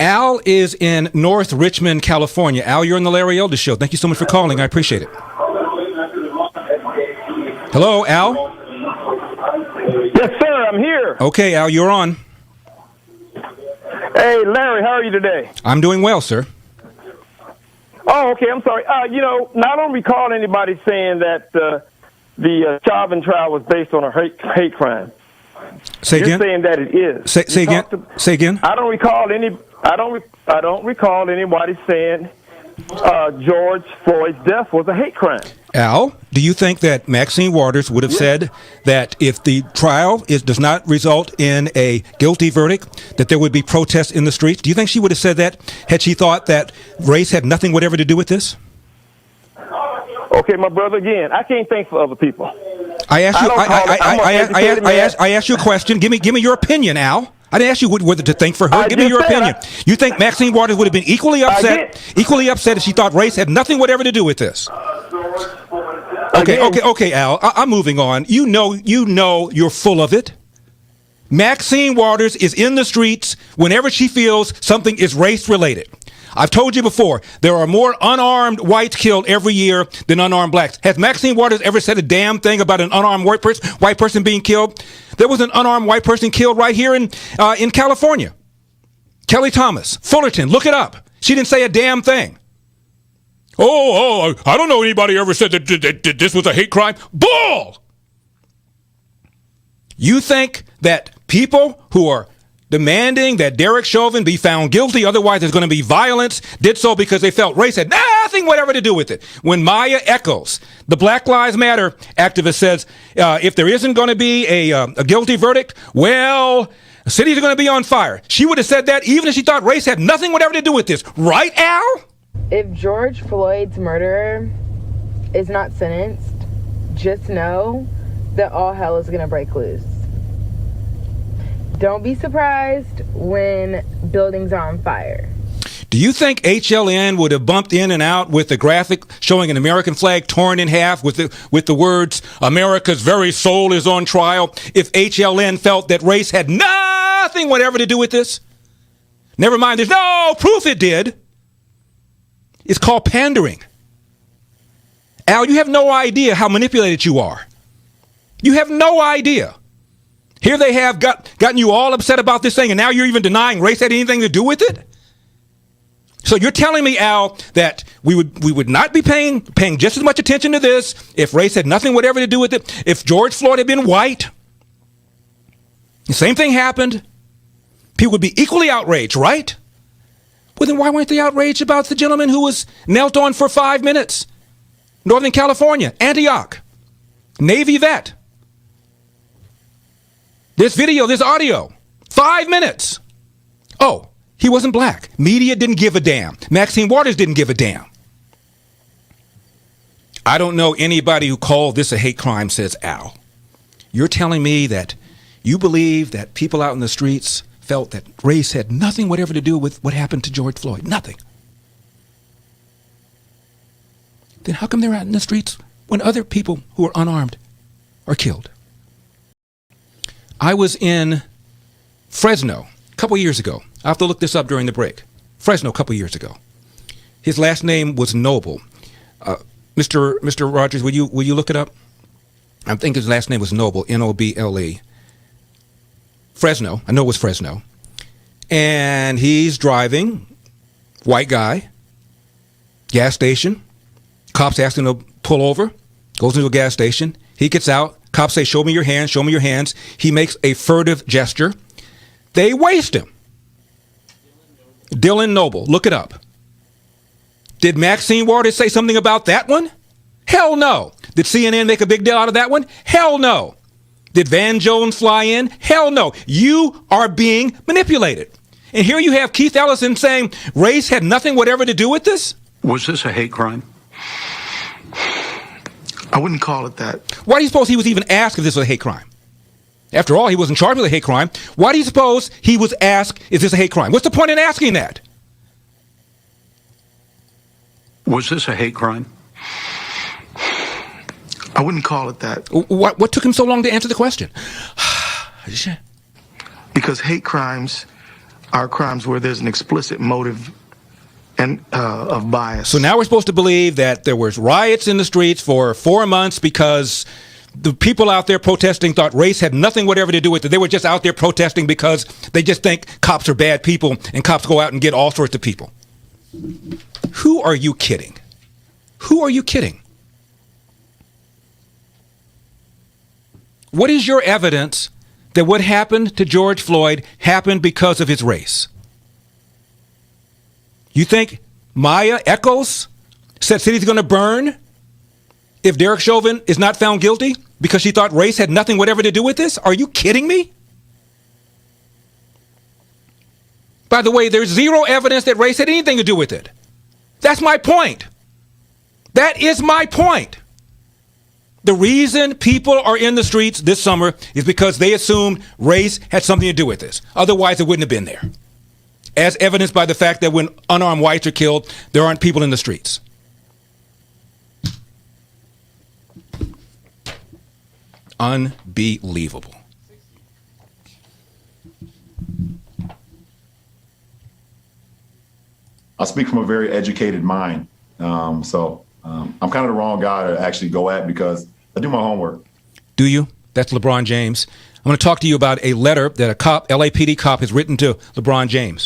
Al is in North Richmond, California. Al, you're on the Larry Elder Show. Thank you so much for calling. I appreciate it. Hello, Al? Yes, sir. I'm here. Okay, Al, you're on. Hey, Larry, how are you today? I'm doing well, sir. Oh, okay. I'm sorry. I don't recall anybody saying that the Chauvin trial was based on a hate crime. Say again. You're saying that it is. Say again. Say again. I don't recall anybody saying George Floyd's death was a hate crime. Al, do you think that Maxine Waters would have said that if the trial does not result in a guilty verdict, that there would be protests in the streets? Do you think she would have said that had she thought that race had nothing whatever to do with this? Okay, my brother, again, I can't think for other people. I asked you a question. Give me your opinion, Al. I didn't ask you whether to think for her. Give me your opinion. You think Maxine Waters would have been equally upset if she thought race had nothing whatever to do with this? Okay, Al. I'm moving on. You know you're full of it. Maxine Waters is in the streets whenever she feels something is race related. I've told you before, there are more unarmed whites killed every year than unarmed blacks. Has Maxine Waters ever said a damn thing about an unarmed white person being killed? There was an unarmed white person killed right here in California. Kelly Thomas, Fullerton, look it up. She didn't say a damn thing. I don't know anybody ever said that this was a hate crime. Bull! You think that people who are demanding that Derek Chauvin be found guilty, otherwise there's going to be violence, did so because they felt race had nothing whatever to do with it. When Maya Echols, the Black Lives Matter activist, says if there isn't going to be a guilty verdict, well, cities are going to be on fire. She would have said that even if she thought race had nothing whatever to do with this. Right, Al? If George Floyd's murderer is not sentenced, just know that all hell is going to break loose. Don't be surprised when buildings are on fire. Do you think HLN would have bumped in and out with the graphic showing an American flag torn in half with the words, America's very soul is on trial, if HLN felt that race had nothing whatever to do with this? Never mind, there's no proof it did. It's called pandering. Al, you have no idea how manipulated you are. You have no idea. Here they have gotten you all upset about this thing, and now you're even denying race had anything to do with it? So you're telling me, Al, that we would not be paying just as much attention to this if race had nothing whatever to do with it, if George Floyd had been white? The same thing happened. People would be equally outraged, right? Well, then why weren't they outraged about the gentleman who was knelt on for 5 minutes? Northern California, Antioch, Navy vet. This video, this audio, 5 minutes. Oh, he wasn't black. Media didn't give a damn. Maxine Waters didn't give a damn. I don't know anybody who called this a hate crime, says Al. You're telling me that you believe that people out in the streets felt that race had nothing whatever to do with what happened to George Floyd? Nothing. Then how come they're out in the streets when other people who are unarmed are killed? I was in Fresno a couple years ago. I'll have to look this up during the break. Fresno a couple years ago. His last name was Noble. Mr. Rogers, will you look it up? I think his last name was Noble, N-O-B-L-E. Fresno. I know it was Fresno. And he's driving, white guy, gas station. Cops ask him to pull over, goes into a gas station. He gets out. Cops say, show me your hands, show me your hands. He makes a furtive gesture. They waste him. Dylan Noble, look it up. Did Maxine Waters say something about that one? Hell no. Did CNN make a big deal out of that one? Hell no. Did Van Jones fly in? Hell no. You are being manipulated. And here you have Keith Ellison saying race had nothing whatever to do with this? Was this a hate crime? I wouldn't call it that. Why do you suppose he was even asked if this was a hate crime? After all, he wasn't charged with a hate crime. Why do you suppose he was asked, is this a hate crime? What's the point in asking that? Was this a hate crime? I wouldn't call it that. What took him so long to answer the question? Because hate crimes are crimes where there's an explicit motive and of bias. So now we're supposed to believe that there was riots in the streets for 4 months because the people out there protesting thought race had nothing whatever to do with it. They were just out there protesting because they just think cops are bad people and cops go out and get all sorts of people. Who are you kidding? Who are you kidding? What is your evidence that what happened to George Floyd happened because of his race? You think Maya Echols said city's going to burn if Derek Chauvin is not found guilty because she thought race had nothing whatever to do with this? Are you kidding me? By the way, there's zero evidence that race had anything to do with it. That's my point. That is my point. The reason people are in the streets this summer is because they assumed race had something to do with this. Otherwise, it wouldn't have been there. As evidenced by the fact that when unarmed whites are killed, there aren't people in the streets. Unbelievable. I speak from a very educated mind. I'm kind of the wrong guy to actually go at because I do my homework. Do you? That's LeBron James. I'm going to talk to you about a letter that a cop, LAPD cop, has written to LeBron James.